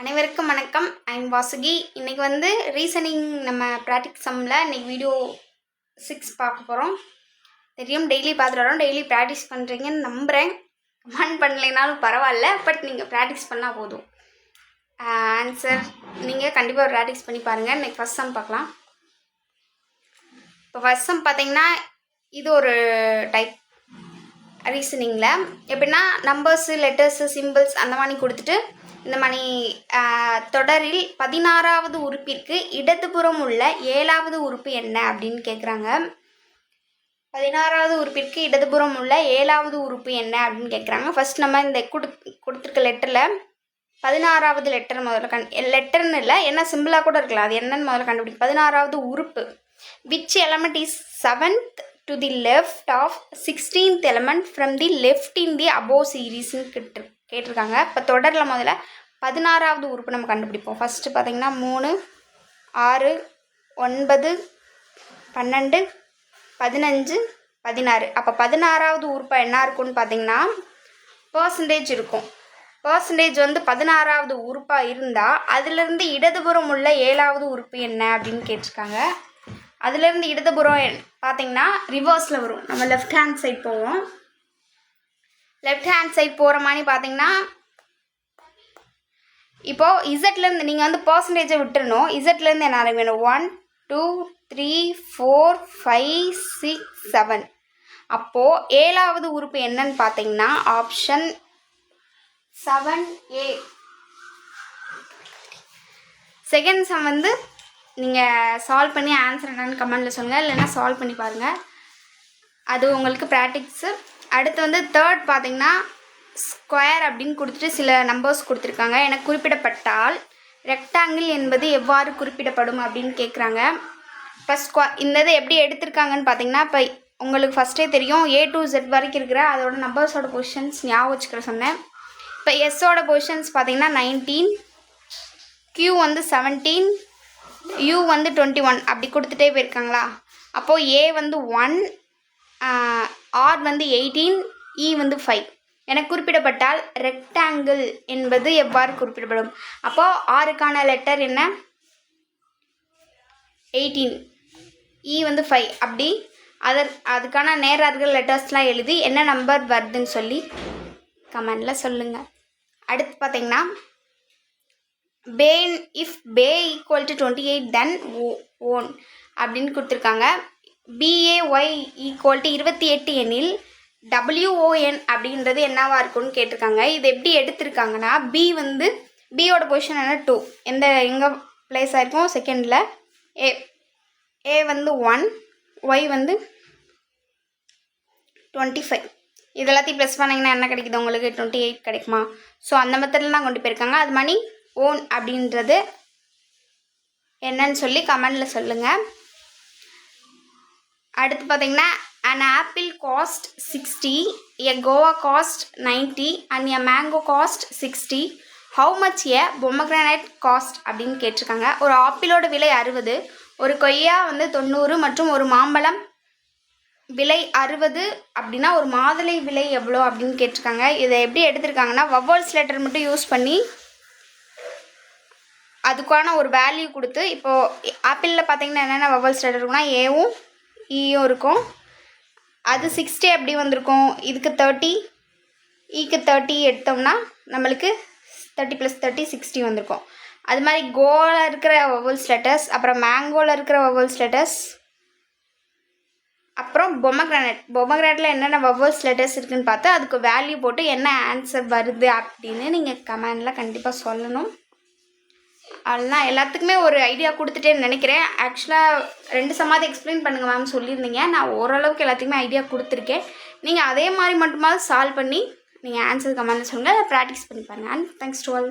அனைவருக்கும் வணக்கம். ஐம் வாசுகி. இன்றைக்கி வந்து ரீசனிங் நம்ம ப்ராக்டிஸ் சம்மில் இன்றைக்கி வீடியோ 6 பார்க்க போகிறோம். தெரியும் டெய்லி பார்த்துட்டு வரோம், டெய்லி ப்ராக்டிஸ் பண்ணுறீங்கன்னு நம்புகிறேன். கமெண்ட் பண்ணலைனாலும் பரவாயில்ல, பட் நீங்கள் ப்ராக்டிஸ் பண்ணால் போதும். ஆன்சர் நீங்கள் கண்டிப்பாக ப்ராக்டிஸ் பண்ணி பாருங்கள். இன்றைக்கி ஃபஸ்ட் சம் பார்க்கலாம். இப்போ ஃபஸ்ட் சம் பார்த்தீங்கன்னா இது ஒரு டைப் ரீசனிங்கில் எப்படின்னா நம்பர்ஸு, லெட்டர்ஸு, சிம்பிள்ஸ் அந்த மாதிரி கொடுத்துட்டு இந்த மாதிரி தொடரில் 16வது உறுப்பிற்கு இடதுபுறம் உள்ள 7வது உறுப்பு என்ன அப்படின்னு கேட்குறாங்க. 16வது உறுப்பிற்கு இடதுபுறம் உள்ள 7வது உறுப்பு என்ன அப்படின்னு கேட்குறாங்க. ஃபர்ஸ்ட் நம்ம இந்த கொடுத்துருக்க லெட்டரில் 16வது லெட்டர் முதல்ல லெட்டர்னு இல்லை, என்ன சிம்பிளாக கூட இருக்கலாம், அது என்னன்னு முதல்ல கண்டுபிடிக்கும். 16வது உறுப்பு which element is 7th to the left of 16th element from the left in the above series கேட்டிருக்காங்க. இப்போ தொடரில் முதல்ல 16வது உறுப்பு நம்ம கண்டுபிடிப்போம். ஃபஸ்ட்டு பார்த்திங்கன்னா 3, 6, 9, 12, 15, 16. அப்போ 16வது உறுப்பு என்ன இருக்குன்னு பார்த்தீங்கன்னா பர்சன்டேஜ் இருக்கும். பர்சன்டேஜ் வந்து 16வது உறுப்பாக இருந்தால் அதிலிருந்து இடதுபுறம் உள்ள 7வது உறுப்பு என்ன அப்படின்னு கேட்டிருக்காங்க. அதுலேருந்து இடதுபுறம் பார்த்திங்கன்னா ரிவர்ஸில் வரும். நம்ம லெஃப்ட் ஹேண்ட் சைட் போவோம். லெஃப்ட் ஹேண்ட் சைட் போகிற மாதிரி பார்த்தீங்கன்னா இப்போது இசட்லேருந்து நீங்கள் வந்து பர்சன்டேஜை விட்டுறணும். இசட்லேருந்து என்ன ஆரம்பிக்கணும்? 1, 2, 3, 4, 5, 6, 7. அப்போது 7வது உறுப்பு என்னன்னு பார்த்தீங்கன்னா ஆப்ஷன் 7A. செகண்ட் சம் வந்து நீங்கள் சால்வ் பண்ணி ஆன்சர் என்னன்னு கமெண்டில் சொல்லுங்கள், இல்லைன்னா சால்வ் பண்ணி பாருங்கள், அது உங்களுக்கு ப்ராக்டிக்ஸு. அடுத்து வந்து தேர்ட் பார்த்திங்கன்னா ஸ்கொயர் அப்படின்னு கொடுத்துட்டு சில நம்பர்ஸ் கொடுத்துருக்காங்க. எனக்கு குறிப்பிடப்பட்டால் ரெக்டாங்கிள் என்பது எவ்வாறு குறிப்பிடப்படும் அப்படின்னு கேட்குறாங்க. இப்போ இந்த இது எப்படி எடுத்திருக்காங்கன்னு பார்த்தீங்கன்னா இப்போ உங்களுக்கு ஃபஸ்ட்டே தெரியும் A to Z வரைக்கும் இருக்கிற அதோட நம்பர்ஸோட பொசிஷன்ஸ் ஞாபகம் வச்சுக்கிற சொன்னேன். இப்போ எஸ்ஸோட பொசிஷன்ஸ் பார்த்திங்கன்னா 19, Q வந்து 17, U வந்து 21 அப்படி கொடுத்துட்டே போயிருக்காங்களா. அப்போது A வந்து 1, R வந்து 18, E வந்து 5. எனக்கு குறிப்பிடப்பட்டால் ரெக்டாங்கிள் என்பது எவ்வாறு குறிப்பிடப்படும்? அப்போது ஆறுக்கான லெட்டர் என்ன? 18, E வந்து 5. அப்படி அதுக்கான நேரர்கள் லெட்டர்ஸ்லாம் எழுதி என்ன நம்பர் வருதுன்னு சொல்லி கமெண்டில் சொல்லுங்கள். அடுத்து பார்த்திங்கன்னா if bay equal to 28 then own அப்படின்னு கொடுத்துருக்காங்க. BAY equal to 28 எனில் WON அப்படின்றது என்னவாக இருக்குன்னு கேட்டிருக்காங்க. இது எப்படி எடுத்திருக்காங்கன்னா பியோட பொசிஷன் என்ன 2, எங்கே பிளேஸ் ஆகிருக்கும்? செகண்டில். A வந்து 1, Y வந்து 25. இது எல்லாத்தையும் ப்ளஸ் பண்ணிங்கன்னா என்ன கிடைக்குது உங்களுக்கு? 28 கிடைக்குமா? ஸோ அந்த மெத்தடில் தான் கொண்டு போயிருக்காங்க. அது மாதிரி ஓன் அப்படின்றது என்னன்னு சொல்லி கமெண்டில் சொல்லுங்கள். அடுத்து பார்த்தீங்கன்னா an apple cost 60, a guava cost 90 and a mango cost 60. how much a pomegranate cost அப்படின்னு கேட்டிருக்காங்க. ஒரு ஆப்பிளோட விலை 60, ஒரு கொய்யா வந்து 90 மற்றும் ஒரு மாம்பழம் விலை 60 அப்படின்னா ஒரு மாதுளை விலை எவ்வளோ அப்படின்னு கேட்டிருக்காங்க. இதை எப்படி எடுத்திருக்காங்கன்னா வவல்ஸ் லெட்டர் மட்டும் யூஸ் பண்ணி அதுக்கான ஒரு வேல்யூ கொடுத்து, இப்போது ஆப்பிளில் பார்த்தீங்கன்னா என்னென்ன வவல்ஸ் லெட்டர் இருக்குன்னா ஏவும் ஈயும் இருக்கும். அது 60 எப்படி வந்திருக்கும்? இதுக்கு 30, ஈக்கு 30 எடுத்தோம்னா நம்மளுக்கு 30 + 30 60 வந்திருக்கும். அது மாதிரி கோவில் இருக்கிற வவல்ஸ் லெட்டர்ஸ், அப்புறம் மேங்கோவில் இருக்கிற வவல்ஸ் லெட்டர்ஸ், அப்புறம் பொமக்ரானேட்டில் என்னென்ன வவல்ஸ் லெட்டர்ஸ் இருக்குதுன்னு பார்த்து அதுக்கு வேல்யூ போட்டு என்ன ஆன்சர் வருது அப்படின்னு நீங்கள் கமெண்டில் கண்டிப்பாக சொல்லணும். அதெல்லாம் எல்லாத்துக்குமே ஒரு ஐடியா கொடுத்துட்டேன்னு நினைக்கிறேன். ஆக்சுவலாக 2 சமாதி எக்ஸ்பிளைன் பண்ணுங்கள் மேம் சொல்லியிருந்தீங்க. நான் ஓரளவுக்கு எல்லாத்துக்குமே ஐடியா கொடுத்துருக்கேன். நீங்கள் அதே மாதிரி மட்டுமாவது சால்வ் பண்ணி நீங்கள் ஆன்சர் கமெண்ட்டில் சொல்லுங்கள், ப்ராக்டிஸ் பண்ணி பாருங்கள். And thanks to all.